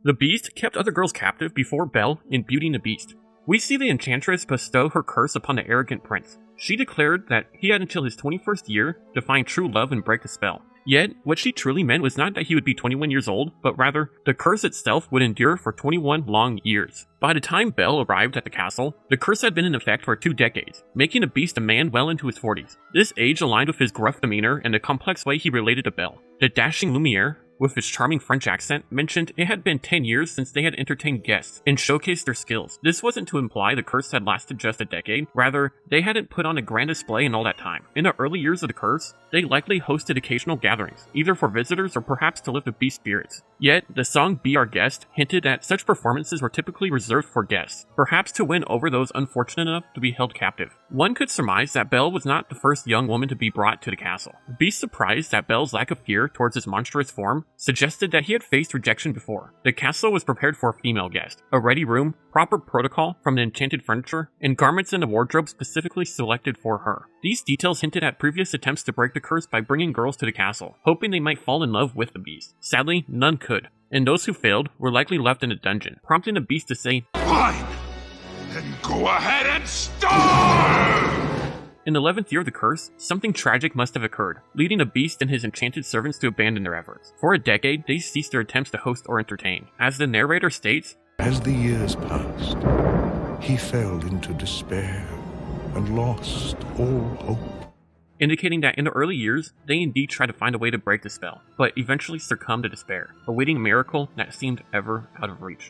The Beast kept other girls captive before Belle in Beauty and the Beast. We see the Enchantress bestow her curse upon the arrogant prince. She declared that he had until his 21st year to find true love and break the spell. Yet, what she truly meant was not that he would be 21 years old, but rather, the curse itself would endure for 21 long years. By the time Belle arrived at the castle, the curse had been in effect for 2 decades, making the Beast a man well into his 40s. This age aligned with his gruff demeanor and the complex way he related to Belle. The dashing Lumiere, with his charming French accent, mentioned it had been 10 years since they had entertained guests and showcased their skills. This wasn't to imply the curse had lasted just a decade, rather, they hadn't put on a grand display in all that time. In the early years of the curse, they likely hosted occasional gatherings, either for visitors or perhaps to lift the Beast spirits. Yet, the song Be Our Guest hinted that such performances were typically reserved for guests, perhaps to win over those unfortunate enough to be held captive. One could surmise that Belle was not the first young woman to be brought to the castle. The Beast, surprised at Belle's lack of fear towards his monstrous form, suggested that he had faced rejection before. The castle was prepared for a female guest. A ready room, proper protocol from the enchanted furniture, and garments in the wardrobe specifically selected for her. These details hinted at previous attempts to break the curse by bringing girls to the castle, hoping they might fall in love with the Beast. Sadly, none could, and those who failed were likely left in a dungeon, prompting the Beast to say, "Fine! Then go ahead and starve!" In the 11th year of the curse, something tragic must have occurred, leading the Beast and his enchanted servants to abandon their efforts. For a decade, they ceased their attempts to host or entertain. As the narrator states, as the years passed, he fell into despair and lost all hope. Indicating that in the early years, they indeed tried to find a way to break the spell, but eventually succumbed to despair, awaiting a miracle that seemed ever out of reach.